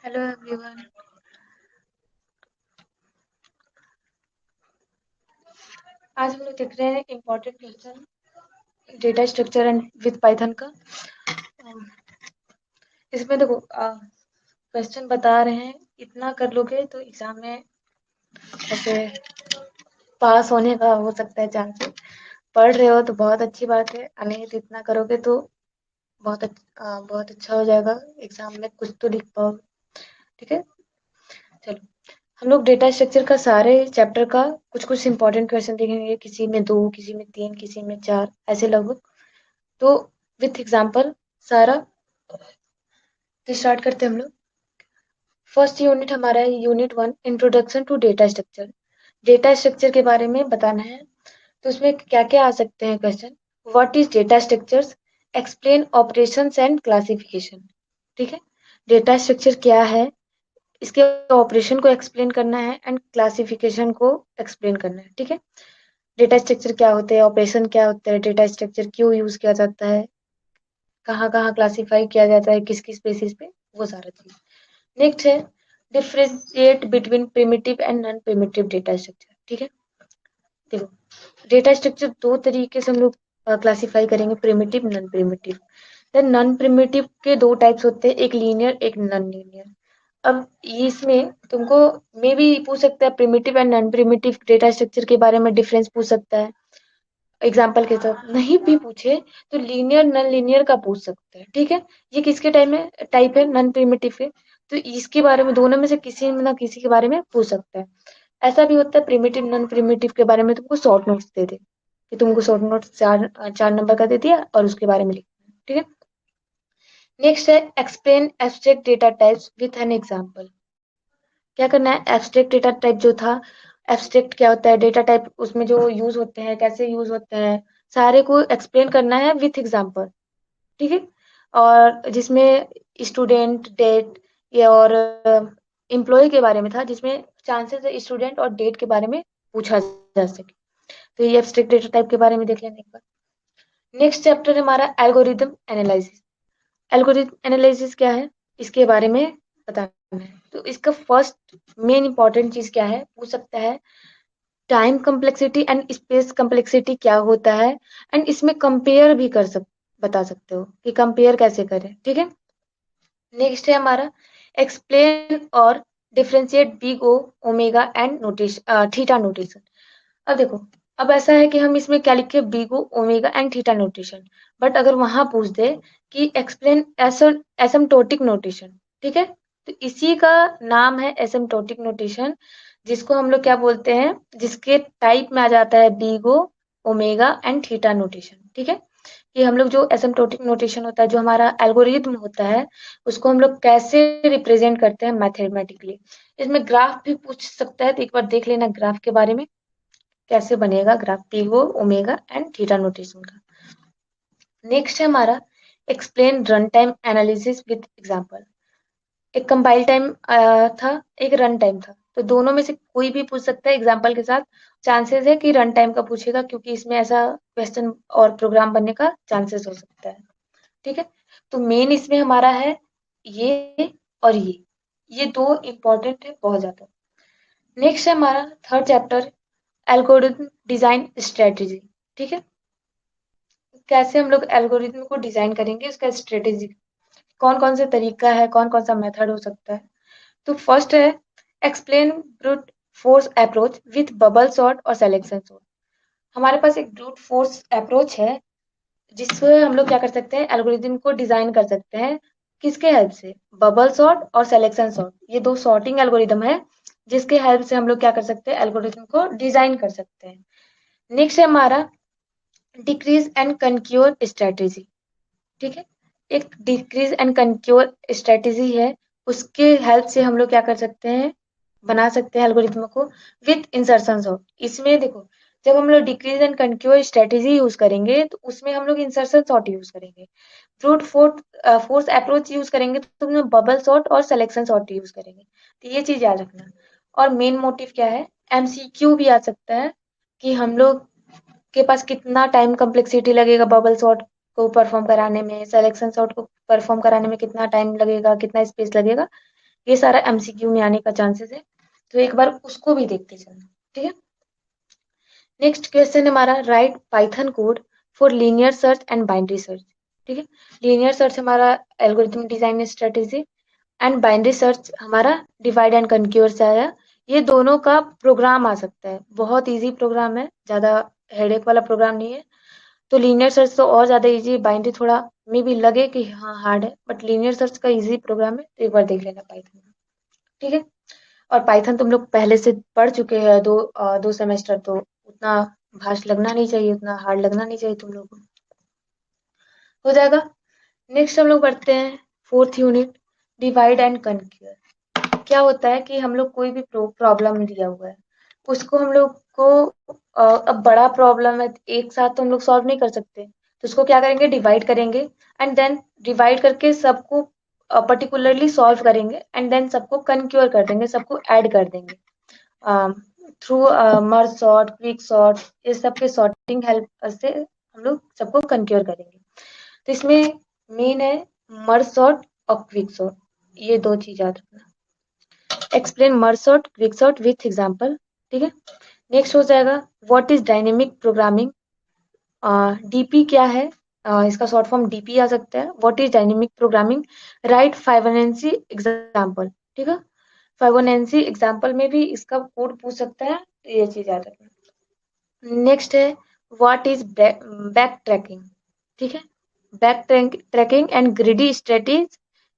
Hello everyone. आज हम लोग देख रहे हैं important question data structure and with Python का। अम, इसमें देखो क्वेश्चन बता रहे हैं, इतना कर लोगे तो एग्जाम में ऐसे पास होने का हो सकता है चांसेस। पढ़ रहे हो तो बहुत अच्छी बात है, नहीं तो इतना करोगे तो बहुत अच्छा हो जाएगा, एग्जाम में कुछ तो लिख पाओगे। ठीक है, चलो हम लोग डेटा स्ट्रक्चर का सारे चैप्टर का कुछ कुछ इंपॉर्टेंट क्वेश्चन देखेंगे, किसी में 2, किसी में 3, किसी में 4, ऐसे लगभग। तो विथ एग्जाम्पल सारा, तो स्टार्ट करते हैं हम लोग। फर्स्ट यूनिट हमारा है unit 1, introduction to data structure. Data structure के बारे में बताना है। तो उसमें क्या क्या आ सकते हैं question. What is data structures, explain operations and classification. ठीक है, डेटा स्ट्रक्चर क्या है, इसके ऑपरेशन को एक्सप्लेन करना है एंड क्लासिफिकेशन को एक्सप्लेन करना है। ठीक है, डेटा स्ट्रक्चर क्या होते हैं, ऑपरेशन क्या होता है, डेटा स्ट्रक्चर क्यों यूज किया जाता है, कहाँ कहाँ क्लासीफाई किया जाता है, किस किस बेसिस पे, वो सारा चीज। नेक्स्ट है differentiate between primitive and non primitive data structure. ठीक है, देखो डेटा स्ट्रक्चर दो तरीके से हम लोग क्लासीफाई करेंगे, primitive non primitive. Then non primitive के दो टाइप्स होते हैं, एक लीनियर एक नॉन लीनियर। अब इसमें तुमको मे भी पूछ सकता है primitive and non primitive data structure के बारे में डिफरेंस पूछ सकता है एग्जाम्पल के साथ। नहीं भी पूछे तो लीनियर नॉन लीनियर का पूछ सकते हैं। ठीक है, ये किसके टाइप है नॉन प्रिमिटिव के, तो इसके बारे में दोनों में से किसी ना किसी के बारे में पूछ सकता है। ऐसा भी होता है प्रिमिटिव नॉन प्रिमिटिव के बारे में तुमको शॉर्ट नोट्स दे दे, कि तुमको शॉर्ट नोट्स चार चार नंबर का दे दिया और उसके बारे में लिखना है। ठीक है, नेक्स्ट है explain abstract data types with an example. क्या करना है, एब्स्ट्रैक्ट डेटा टाइप जो था, एब्स्ट्रैक्ट क्या होता है, डेटा टाइप उसमें जो यूज होते हैं, कैसे यूज होते हैं, सारे को एक्सप्लेन करना है विथ एग्जाम्पल। ठीक है, और जिसमें स्टूडेंट डेट या और एम्प्लॉय के बारे में था, जिसमें चांसेस है स्टूडेंट और डेट के बारे में पूछा जा सके। तो ये एब्स्ट्रैक्ट डेटा टाइप के बारे में देख लेने एक बार। नेक्स्ट चैप्टर हमारा एल्गोरिदम एनालिसिस। एल्गोरिथम एनालिसिस क्या है, इसके बारे में बताना है। तो इसका फर्स्ट मेन इंपॉर्टेंट चीज क्या है, पूछ सकता है time complexity and space complexity क्या होता है, एंड इसमें कंपेयर भी बता सकते हो कि कंपेयर कैसे करें। ठीक है, नेक्स्ट है हमारा एक्सप्लेन और differentiate big O, omega and notation, theta notation. अब देखो, अब ऐसा है कि हम इसमें क्या लिखे, big O, omega and theta notation. But अगर वहां पूछ दे कि एक्सप्लेन एसिम्प्टोटिक नोटेशन, ठीक है, तो इसी का नाम है एसिम्प्टोटिक नोटेशन, जिसको हम लोग क्या बोलते हैं, जिसके टाइप में आ जाता है big O, omega and theta notation. ठीक है, कि हम लोग जो एसिम्प्टोटिक नोटेशन होता है, जो हमारा एल्गोरिथम होता है, उसको हम लोग कैसे रिप्रेजेंट करते हैं मैथमेटिकली। इसमें ग्राफ भी पूछ सकता है, तो एक बार देख लेना ग्राफ के बारे में, कैसे बनेगा graph PO, omega and theta notation का। नेक्स्ट है हमारा explain run time analysis with example. एक कंपाइल टाइम था, एक रन टाइम था, तो दोनों में से कोई भी पूछ सकता है एग्जांपल के साथ। चांसेस है कि रन टाइम का पूछेगा, क्योंकि इसमें ऐसा क्वेश्चन और प्रोग्राम बनने का चांसेस हो सकता है। ठीक है, तो मेन इसमें हमारा है ये और ये दो इंपॉर्टेंट है बहुत ज्यादा। नेक्स्ट है हमारा third chapter algorithm design strategy. ठीक है, कैसे हम लोग एल्गोरिथम को डिजाइन करेंगे, उसका स्ट्रेटेजी कौन कौन से तरीका है, कौन कौन सा मेथड हो सकता है। तो फर्स्ट है explain brute force approach with bubble sort और सिलेक्शन सॉर्ट। हमारे पास एक ब्रूट फोर्स अप्रोच है, जिससे हम लोग क्या कर सकते हैं, एल्गोरिथम को डिजाइन कर सकते हैं। किसके हेल्प से, बबल सॉर्ट और सिलेक्शन सॉर्ट, ये दो सॉर्टिंग एल्गोरिथम है, जिसके हेल्प से हम लोग क्या कर सकते हैं, एल्गोरिथम को डिजाइन कर सकते हैं। नेक्स्ट है हमारा डिक्रीज एंड कंक्योर स्ट्रेटेजी। ठीक है, एक डिक्रीज एंड कंक्योर स्ट्रेटेजी है, उसके हेल्प से हम लोग क्या कर सकते हैं, बना सकते हैं एल्गोरिथम को विथ इंसर्शन सॉर्ट। इसमें देखो, जब हम लोग decrease and conquer strategy use करेंगे, तो उसमें हम लोग इंसर्शन सॉर्ट यूज करेंगे। ब्रूट फोर्स अप्रोच यूज करेंगे तो उसमें बबल सॉर्ट और सिलेक्शन सॉर्ट यूज करेंगे। तो ये चीज याद रखना। और मेन मोटिव क्या है, एमसीक्यू भी आ सकता है, कि हम लोग के पास कितना टाइम कम्प्लेक्सिटी लगेगा बबल सॉर्ट को परफॉर्म कराने में, सिलेक्शन सॉर्ट को परफॉर्म कराने में कितना टाइम लगेगा, कितना स्पेस लगेगा, ये सारा एमसीक्यू में आने का चांसेस है, तो एक बार उसको भी देखते चलना। ठीक है, नेक्स्ट क्वेश्चन हमारा, right Python code for linear search and binary search. ठीक है, लीनियर सर्च हमारा algorithm design strategy, and binary search हमारा डिवाइड एंड कनक्यूर से आया। ये दोनों का प्रोग्राम आ सकता है, बहुत इजी प्रोग्राम है, ज़्यादा हेडेक वाला प्रोग्राम नहीं है। तो लीनियर सर्च तो और ज़्यादा इजी, बाइनरी थोड़ा मे भी लगे कि हाँ हार्ड है, बट लीनियर सर्च का इजी प्रोग्राम है, तो एक बार देख लेना पाइथन का। ठीक है, और पाइथन तुम लोग पहले से पढ़ चुके हैं, दो सेमेस्टर, तो उतना भाष लगना नहीं चाहिए, उतना हार्ड लगना नहीं चाहिए तुम लोग को, हो जाएगा। नेक्स्ट हम लोग बढ़ते हैं फोर्थ यूनिट, डिवाइड एंड कनक्यूर। क्या होता है कि हम लोग कोई भी प्रॉब्लम दिया हुआ है, उसको हम लोग को अब बड़ा प्रॉब्लम है, एक साथ तो हम लोग सॉल्व नहीं कर सकते, तो उसको क्या करेंगे, डिवाइड करेंगे, एंड देन डिवाइड करके सबको पर्टिकुलरली सॉल्व करेंगे, एंड देन सबको कनक्यूर कर देंगे, सबको ऐड कर देंगे थ्रू मर्ज सॉर्ट, क्विक सॉर्ट, ये सब के सॉर्टिंग हेल्प से हम लोग सबको कनक्यूर करेंगे। तो इसमें मेन है मर्ज सॉर्ट और क्विक सॉर्ट, ये दो चीज याद रखना। Explain merge sort, quick sort with example. ठीक है, नेक्स्ट हो जाएगा what is dynamic programming. DP क्या है, इसका शॉर्ट फॉर्म डीपी आ सकता है। What is dynamic programming, write Fibonacci example. ठीक है, फाइबोनाची एग्जांपल में भी इसका कोड पूछ सकता है, तो ये चीज याद रखना। नेक्स्ट है व्हाट इज बैक ट्रैकिंग। ठीक है, back tracking and greedy strategy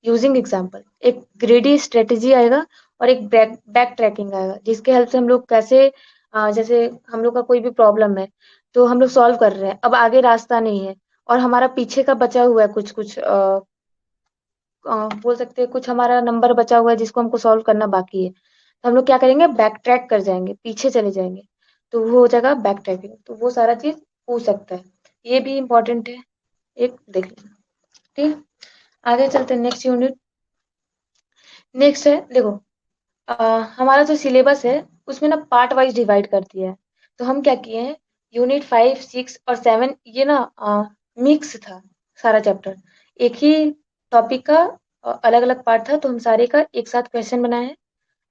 using example. एक ग्रिडी स्ट्रेटेजी आएगा और एक बैक ट्रैकिंग आएगा, जिसके हेल्प से हम लोग कैसे जैसे हम लोग का कोई भी प्रॉब्लम है, तो हम लोग सॉल्व कर रहे हैं, अब आगे रास्ता नहीं है, और हमारा पीछे का बचा हुआ है कुछ कुछ बोल सकते हैं कुछ हमारा नंबर बचा हुआ है जिसको हमको सॉल्व करना बाकी है, तो हम लोग क्या करेंगे, बैक ट्रैक कर जाएंगे, पीछे चले जाएंगे, तो वो हो जाएगा बैक ट्रैकिंग। तो वो सारा चीज पूछ सकता है, ये भी इम्पोर्टेंट है, एक देख लेना। ठीक, आगे चलते हैं नेक्स्ट यूनिट। नेक्स्ट है देखो, अ, हमारा जो सिलेबस है उसमें ना पार्ट वाइज डिवाइड कर दिया है, तो हम क्या किए हैं, यूनिट 5, 6 और 7 ये ना मिक्स था सारा चैप्टर, एक ही टॉपिक का अलग अलग पार्ट था, तो हम सारे का एक साथ क्वेश्चन बनाए हैं,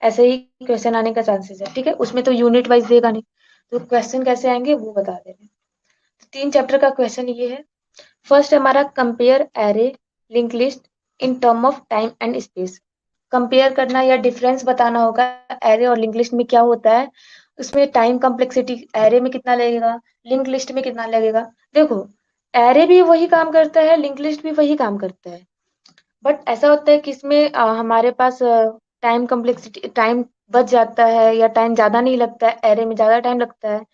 ऐसे ही क्वेश्चन आने का चांसेस है। ठीक है, उसमें तो यूनिट वाइज देगा नहीं, तो क्वेश्चन कैसे आएंगे वो बता दे रहे हैं। तो 3 चैप्टर का क्वेश्चन ये है। फर्स्ट हमारा compare array link list in term of time and space. Compare करना या डिफरेंस बताना होगा, एरे और लिंक लिस्ट में क्या होता है, उसमें टाइम कम्प्लेक्सिटी एरे में कितना लगेगा, लिंक लिस्ट में कितना लगेगा। देखो, एरे भी वही काम करता है, लिंक लिस्ट भी वही काम करता है, बट ऐसा होता है कि इसमें हमारे पास टाइम कम्प्लेक्सिटी, टाइम बच जाता है या टाइम ज्यादा नहीं लगता है, एरे में ज्यादा टाइम लगता है।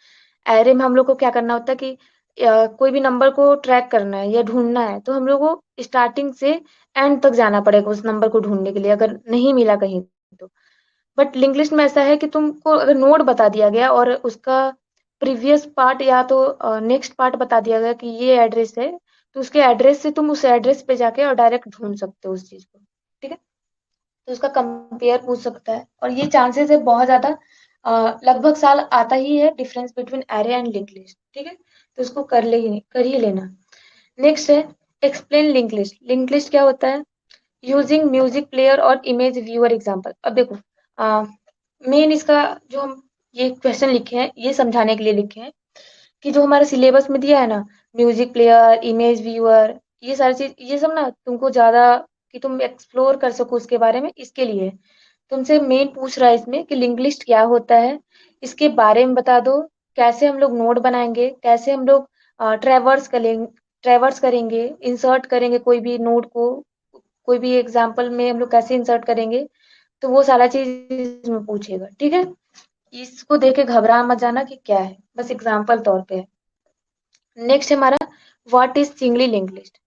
एरे में हम लोग को क्या करना होता है कि कोई भी नंबर को ट्रैक करना है या ढूंढना है, तो हम लोग को स्टार्टिंग से एंड तक जाना पड़ेगा उस नंबर को ढूंढने के लिए, अगर नहीं मिला कहीं तो। बट लिंक लिस्ट में ऐसा है कि तुमको अगर नोड बता दिया गया और उसका प्रीवियस पार्ट या तो नेक्स्ट पार्ट बता दिया गया कि ये एड्रेस है, तो उसके एड्रेस से तुम उस एड्रेस पे जाके और डायरेक्ट ढूंढ सकते हो उस चीज को। ठीक है, तो उसका कंपेयर पूछ सकता है, और ये चांसेस है बहुत ज्यादा, लगभग साल आता ही है difference between array and link list. ठीक है, तो उसको कर ही लेना। नेक्स्ट है explain link list. Link list क्या होता है, यूजिंग म्यूजिक प्लेयर और इमेज व्यूअर एग्जांपल। अब देखो, मेन इसका जो हम ये क्वेश्चन लिखे हैं, ये समझाने के लिए लिखे हैं कि जो हमारे सिलेबस में दिया है ना, म्यूजिक प्लेयर, इमेज व्यूअर, ये सारी चीज, ये सब ना तुमको ज्यादा कि तुम एक्सप्लोर कर सको उसके बारे में, इसके लिए तुमसे मेन पूछ रहा है इसमें कि लिंक लिस्ट क्या होता है, इसके बारे में बता दो, कैसे हम लोग नोड बनाएंगे, कैसे हम लोग ट्रेवर्स करेंगे, इंसर्ट करेंगे कोई भी नोड को, कोई भी एग्जाम्पल में हम लोग कैसे इंसर्ट करेंगे, तो वो सारा चीज इसमें पूछेगा। ठीक है, इसको देख के घबरा मत जाना कि क्या है, बस एग्जाम्पल तौर पे है। नेक्स्ट हमारा what is singly link list.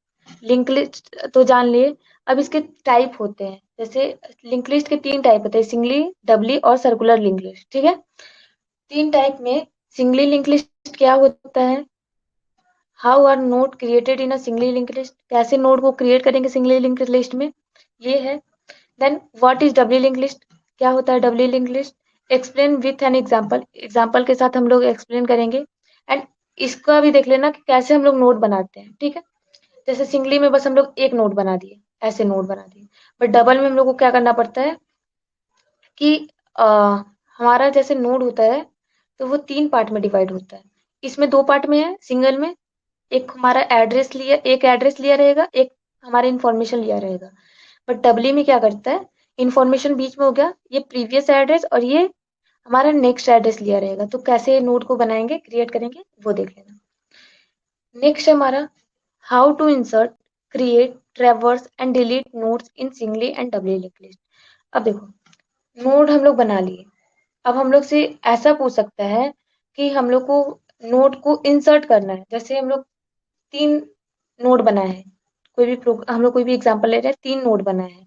Link list तो जान लिए, अब इसके टाइप होते हैं, जैसे लिंक लिस्ट के 3 टाइप होते हैं, सिंगली, डबली और सर्कुलर लिंक लिस्ट। ठीक है, 3 टाइप में सिंगली लिंक लिस्ट क्या होता है, how are node created in a singly link list, कैसे नोड को क्रिएट करेंगे सिंगली लिंक लिस्ट में, ये है। Then what is doubly link list, क्या होता है doubly link list, explain with an example, example के साथ हम लोग एक्सप्लेन करेंगे। एंड इसका भी देख लेना कि कैसे हम लोग नोड बनाते हैं। ठीक है, जैसे सिंगली में बस हम लोग एक नोड बना दिए, ऐसे नोड बना दिए। बट डबल में हम लोग को क्या करना पड़ता है कि हमारा जैसे नोड होता है तो वो 3 पार्ट में डिवाइड होता है। इसमें 2 पार्ट में है सिंगल में, एक हमारा एक एड्रेस लिया रहेगा, एक हमारा इन्फॉर्मेशन लिया रहेगा। बट डबली में क्या करता है, इन्फॉर्मेशन बीच में हो गया, ये प्रीवियस एड्रेस और ये हमारा नेक्स्ट एड्रेस लिया रहेगा। तो कैसे नोड को बनाएंगे, क्रिएट करेंगे, वो देख लेना। नेक्स्ट है हमारा how to insert, create, traverse and delete nodes in singly and doubly linked list. अब देखो, नोड हम लोग बना लिए। अब हम लोग से ऐसा पूछ सकता है कि हम लोग को नोड को इंसर्ट करना है। जैसे हम लोग 3 नोड बनाए हैं, हम लोग कोई भी एग्जांपल ले रहे हैं, 3 नोड बनाए हैं।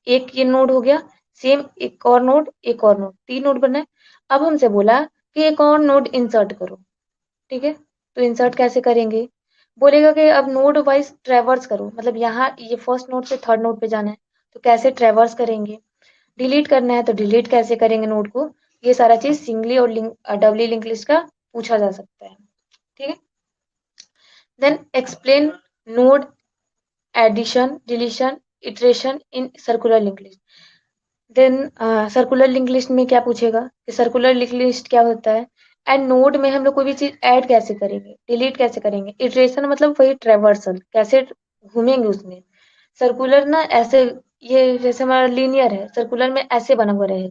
एक ये नोड हो गया, सेम एक और नोड, एक और नोड, 3 नोड बनाए। अब हमसे बोला कि एक और नोड इंसर्ट करो, ठीक है? तो इंसर्ट कैसे करेंगे? बोलेगा कि अब नोड वाइज ट्रैवर्स करो, मतलब यहाँ ये फर्स्ट नोड से थर्ड नोड पे जाना है, तो कैसे ट्रैवर्स करेंगे? डिलीट करना है तो डिलीट कैसे करेंगे नोड को? ये सारा चीज सिंगली और डबली लिंक लिस्ट का पूछा जा सकता है, ठीक है? Then explain node addition, deletion, iteration in circular link list. Then circular link list में क्या पूछेगा कि सर्कुलर लिंक लिस्ट क्या होता है, एंड नोड में हम लोग कोई भी चीज ऐड कैसे करेंगे, डिलीट कैसे करेंगे। इटरेशन मतलब वही ट्रेवर्सल, कैसे घूमेंगे उसमें। सर्कुलर ना ऐसे, ये जैसे हमारा लीनियर है, सर्कुलर में ऐसे बना हुआ रहेगा,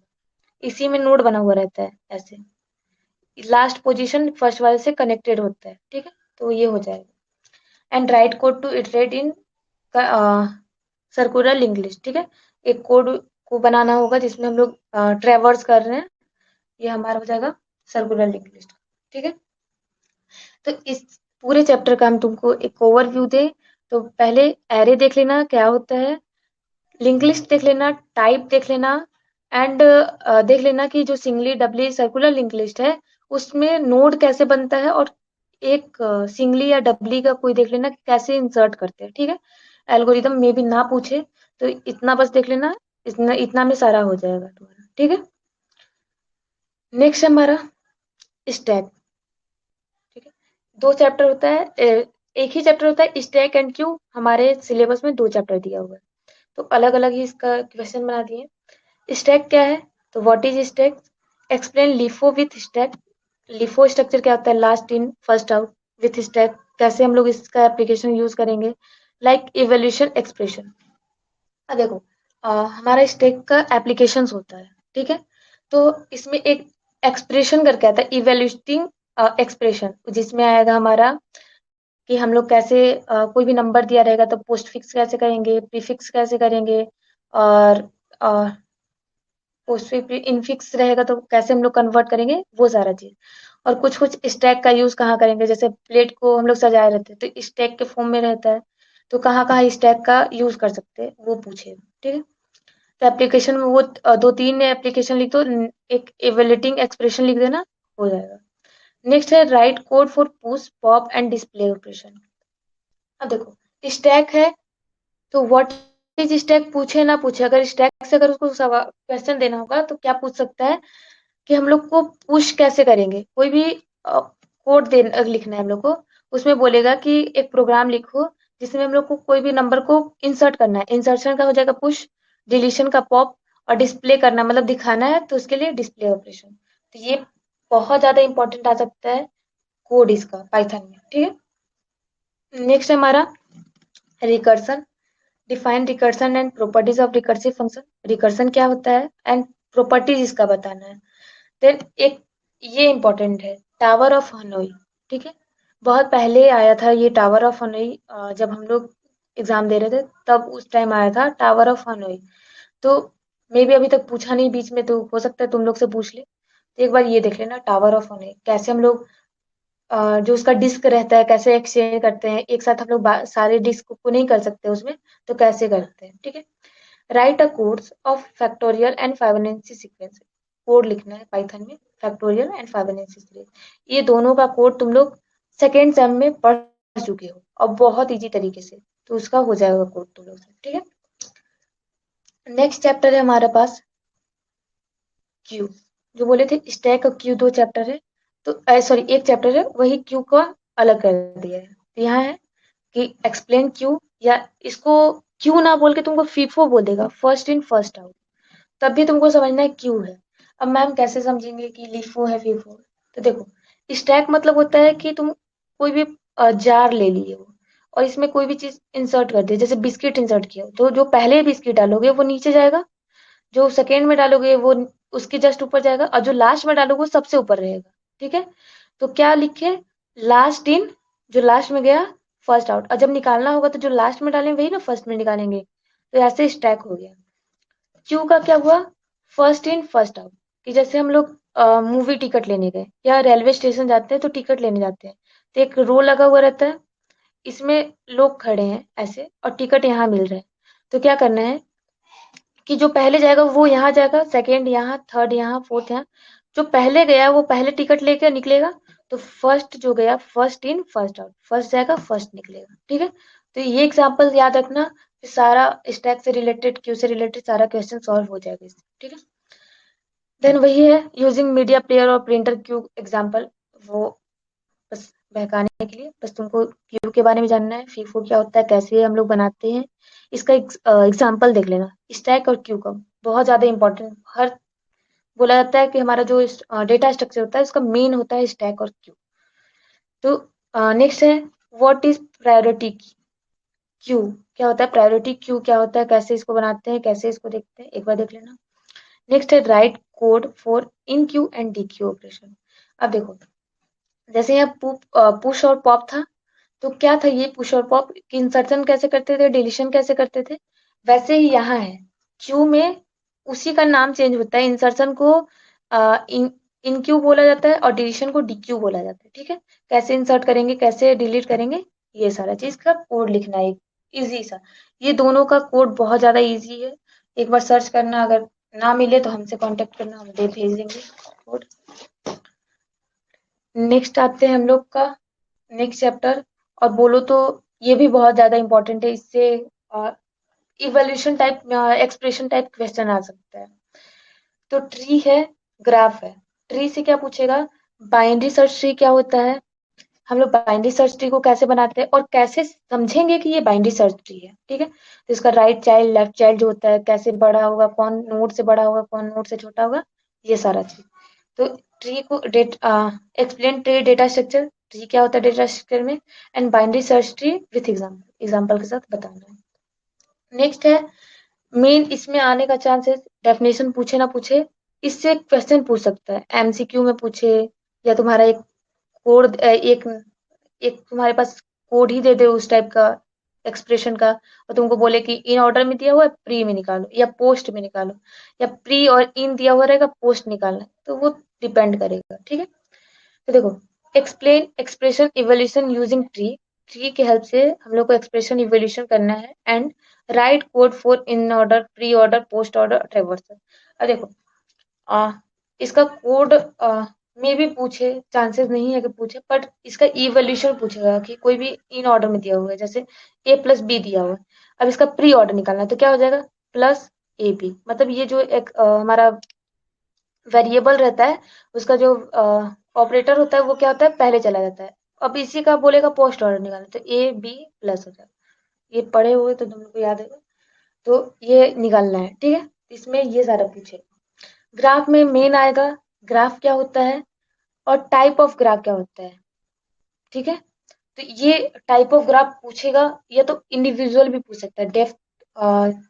इसी में नोड बना हुआ रहता है ऐसे, लास्ट पोजीशन फर्स्ट वाले से कनेक्टेड होता है, ठीक है? तो ये हो जाएगा। And write code to iterate in circular link list, ठीक है? एक कोड को बनाना होगा जिसमें हम लोग ट्रेवर्स कर रहे हैं, ये हमारा हो जाएगा सर्कुलर लिंक लिस्ट, ठीक है? तो इस पूरे चैप्टर का हम तुमको एक ओवरव्यू दे, तो पहले एरे देख लेना क्या होता है, लिंक लिस्ट देख लेना, टाइप देख लेना, एंड देख लेना कि जो सिंगली डबली सर्कुलर लिंक लिस्ट है उसमें नोड कैसे बनता है, और एक सिंगली या डबली का कोई देख लेना कि कैसे इंसर्ट करते हैं, ठीक है? एल्गोरिदम में भी ना पूछे तो इतना बस देख लेना, इतना इतना में सारा हो जाएगा तुम्हारा, ठीक है? नेक्स्ट है हमारा स्टैक, ठीक है? 2 चैप्टर होता है, एक ही चैप्टर होता है स्टैक एंड क्यू, हमारे सिलेबस में 2 चैप्टर दिया हुआ है, तो अलग अलग ही इसका क्वेश्चन बना दिए। स्टैक क्या है, तो what is stack, explain LIFO with stack. LIFO structure क्या होता है, last in first out, with stack कैसे हम लोग इसका एप्लीकेशन यूज करेंगे, लाइक इवोल्यूशन एक्सप्रेशन। अब देखो, हमारा स्टैक का एप्लीकेशंस होता है, ठीक है? तो इसमें एक एक्सप्रेशन करके आता है, इवैल्यूएटिंग एक्सप्रेशन, जिसमें आएगा हमारा कि हम लोग कैसे कोई भी नंबर दिया रहेगा तो पोस्ट फिक्स कैसे करेंगे, प्रीफिक्स कैसे करेंगे, और पोस्ट इनफिक्स रहेगा तो कैसे हम लोग कन्वर्ट करेंगे, वो सारा चीज। और कुछ कुछ स्टैक का यूज कहाँ करेंगे, जैसे प्लेट को हम लोग सजाए रहते हैं तो स्टैक के फॉर्म में रहता है, तो कहाँ कहाँ स्टैक का यूज कर सकते हैं वो पूछे, ठीक है? तो एप्लीकेशन में वो 2-3 एप्लीकेशन लिख दो, एक इवैल्यूएटिंग एक्सप्रेशन लिख देना, हो जाएगा। नेक्स्ट है right code for push pop and display operation. अब देखो, स्टैक है तो व्हाट इज स्टैक पूछे ना पूछे, अगर स्टैक से अगर उसको क्वेश्चन देना होगा तो क्या पूछ सकता है कि हम लोग को पुश कैसे करेंगे, कोई भी कोड दे लिखना है हम लोग को, उसमें बोलेगा कि एक प्रोग्राम लिखो जिसमें हम लोग को कोई भी नंबर को इंसर्ट करना है, इंसर्शन का हो जाएगा पुश, डिलीशन का पॉप, और डिस्प्ले करना मतलब दिखाना है तो उसके लिए डिस्प्ले ऑपरेशन। तो ये बहुत ज्यादा इंपॉर्टेंट आ सकता है कोड इसका पाइथन में, ठीक है? नेक्स्ट है हमारा recursion, define recursion and properties of recursive function. Recursion क्या होता है एंड प्रॉपर्टीज इसका बताना है। देन एक ये इंपॉर्टेंट है, टावर ऑफ हनोई, ठीक है? बहुत पहले आया था ये टावर ऑफ हनोई, जब हम लोग एग्जाम दे रहे थे तब उस टाइम आया था टावर ऑफ हनोई। तो मे भी अभी तक पूछा नहीं बीच में, तो हो सकता है तुम लोग से पूछ ले, तो एक बार ये देख लेना टावर ऑफ हनोई कैसे हम लोग जो उसका डिस्क रहता है कैसे एक्सचेंज करते हैं, एक साथ हम लोग सारे डिस्क को नहीं कर सकते उसमें, तो कैसे करते हैं, ठीक है? Write a codes of factorial and Fibonacci sequence, code लिखना है पाइथन में फैक्टोरियल एंड फाइबोनाची सीक्वेंस। ये दोनों का कोड तुम लोग सेकेंड सेम में पढ़ चुके हो और बहुत इजी तरीके से, तो उसका हो जाएगा कोड तुम लोग से, ठीक है? नेक्स्ट चैप्टर है हमारे पास क्यू, जो बोले थे स्टैक और क्यू 2 चैप्टर है, तो सॉरी एक चैप्टर है, वही क्यू का अलग कर दिया है। तो यहाँ है कि एक्सप्लेन क्यू, या इसको क्यू ना बोल के तुमको फीफो बोल देगा, फर्स्ट इन फर्स्ट आउट, तब भी तुमको समझना है क्यू है। अब मैम कैसे समझेंगे कि लिफो है फीफो? तो देखो, स्टैक मतलब होता है कि तुम कोई भी जार ले लिए हो और इसमें कोई भी चीज इंसर्ट कर दिया, जैसे बिस्किट इंसर्ट किया हो, तो जो पहले बिस्किट डालोगे वो नीचे जाएगा, जो सेकेंड में डालोगे वो उसके जस्ट ऊपर जाएगा, और जो लास्ट में डालोगे वो सबसे ऊपर रहेगा। ठीक है, तो क्या लिखे, लास्ट इन, जो लास्ट में गया फर्स्ट आउट, और जब निकालना होगा तो जो लास्ट में डालेंगे वही ना फर्स्ट में निकालेंगे, तो ऐसे स्टैक हो गया। क्यू का क्या हुआ, फर्स्ट इन फर्स्ट आउट, कि जैसे हम लोग मूवी टिकट लेने गए या रेलवे स्टेशन जाते हैं तो टिकट लेने जाते हैं, तो एक रो लगा हुआ रहता है, इसमें लोग खड़े हैं ऐसे और टिकट यहाँ मिल रहा है, तो क्या करना है कि जो पहले जाएगा वो यहाँ जाएगा, सेकेंड यहाँ, थर्ड यहाँ, फोर्थ यहाँ, जो पहले गया वो पहले टिकट लेकर निकलेगा, तो फर्स्ट जो गया first in first out, first जाएगा फर्स्ट निकलेगा। ठीक है, तो ये एग्जांपल याद रखना, फिर सारा स्टैक से रिलेटेड, क्यू से रिलेटेड सारा क्वेश्चन सॉल्व हो जाएगा इससे। ठीक है, देन वही है यूजिंग मीडिया प्लेयर और प्रिंटर क्यू एग्जाम्पल, वो बस बहकाने के लिए, बस तुमको क्यू के बारे में जानना है, फीफो क्या होता है, कैसे हम लोग बनाते हैं, इसका एग्जाम्पल देख लेना। स्टैक और क्यू का बहुत ज्यादा इंपॉर्टेंट, हर बोला जाता है कि हमारा जो डेटा स्ट्रक्चर होता है उसका मेन होता है स्टैक और क्यू। तो नेक्स्ट है, व्हाट इज प्रायोरिटी क्यू, क्या होता है प्रायोरिटी क्यू, क्या होता है, कैसे इसको बनाते हैं, कैसे इसको देखते हैं, एक बार देख लेना। नेक्स्ट है right code for in Q and D Q operation. अब देखो, जैसे यहाँ पुश और पॉप था, तो क्या था ये पुश और पॉप, इंसर्शन कैसे करते थे, डिलीशन कैसे करते थे, वैसे ही यहाँ है क्यू में, उसी का नाम चेंज होता है, इंसर्शन को इन इन क्यू बोला जाता है और डिलीशन को डी क्यू बोला जाता है। ठीक है, कैसे इंसर्ट करेंगे, कैसे डिलीट करेंगे, ये सारा चीज का कोड लिखना है, इजी सा, ये दोनों का कोड बहुत ज्यादा इजी है, एक बार सर्च करना, अगर ना मिले तो हमसे कांटेक्ट करना, हम दे भेज देंगे कोड। नेक्स्ट आते हैं हम लोग का नेक्स्ट चैप्टर, और बोलो तो ये भी बहुत ज्यादा इंपॉर्टेंट है, इससे evolution type expression type question आ सकता है। तो ट्री है, ग्राफ है, ट्री से क्या पूछेगा, बाइनरी सर्च ट्री क्या होता है, हम लोग बाइनरी सर्च ट्री को कैसे बनाते हैं और कैसे समझेंगे कि ये बाइनरी सर्च ट्री है। ठीक है, तो इसका राइट चाइल्ड लेफ्ट चाइल्ड जो होता है, कैसे बड़ा होगा, कौन नोड से बड़ा होगा, कौन नोड से छोटा होगा, ये सारा चीज। तो ट्री को explain tree data structure, tree क्या होता है डेटा स्ट्रक्चर में, and binary search tree with example, example के साथ बताना है। नेक्स्ट है मेन, इसमें आने का चांसेस, डेफिनेशन पूछे ना पूछे, इससे क्वेश्चन पूछ सकता है, एमसीक्यू में पूछे, या तुम्हारा एक कोड, एक एक तुम्हारे पास कोड ही दे दे उस टाइप का एक्सप्रेशन का, और तुमको बोले कि इन ऑर्डर में दिया हुआ है, प्री में निकालो या पोस्ट में निकालो, या प्री और इन दिया हुआ रहेगा, पोस्ट निकालना है, तो वो डिपेंड करेगा। ठीक है, तो देखो, explain expression evolution using tree, tree के हेल्प से हम लोग को एक्सप्रेशन इवोल्यूशन करना है, and write code for in order, pre order, post order, traversal. अब देखो, आ, इसका कोड में भी पूछे, चांसेस नहीं है कि पूछे, बट इसका इवोल्यूशन पूछेगा कि कोई भी इन ऑर्डर में दिया हुआ है, जैसे ए प्लस बी दिया हुआ है, अब इसका प्री ऑर्डर निकालना है, तो क्या हो जाएगा, प्लस ए बी, मतलब ये जो एक हमारा वेरिएबल रहता है, उसका जो ऑपरेटर होता है वो क्या होता है, पहले चला जाता है। अब इसी का बोलेगा पोस्ट ऑर्डर निकालना, तो ए बी प्लस हो जाएगा, ये पढ़े हुए तो तुम लोग को याद है, तो ये निकालना है। ठीक है, इसमें ये सारा पूछे। ग्राफ में मेन आएगा, ग्राफ क्या होता है और टाइप ऑफ ग्राफ क्या होता है। ठीक है, तो ये टाइप ऑफ ग्राफ पूछेगा, या तो इंडिविजुअल भी पूछ सकता है, डेप्थ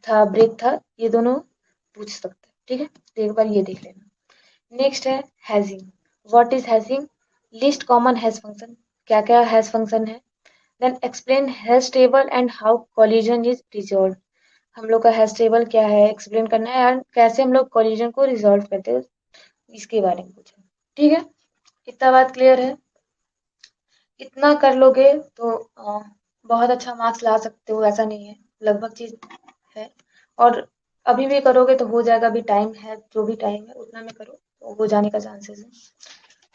था, ब्रेथ था, ये दोनों पूछ सकता है। ठीक है, तो एक बार ये देख लेना। नेक्स्ट है hashing, what is hashing, list common hash function, क्या क्या हैश फंक्शन है, then explain hash table and how collision is resolve, हम लोग का हैश टेबल क्या है एक्सप्लेन करना है, एंड कैसे हम लोग कोलिजन को रिजॉल्व करते हैं, इसके बारे में पूछा। ठीक है, इतना बात क्लियर है, इतना कर लोगे तो बहुत अच्छा मार्क्स ला सकते हो, ऐसा नहीं है, लगभग चीज है, और अभी भी करोगे तो हो जाएगा, अभी टाइम है, जो भी टाइम है उतना में करो तो हो जाने का चांसेस है।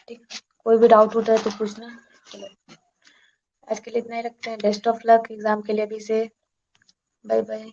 ठीक, कोई भी डाउट होता है तो पूछना। चलो, आज के लिए इतना ही रखते हैं, बेस्ट ऑफ लक एग्जाम के लिए अभी से, बाय बाय।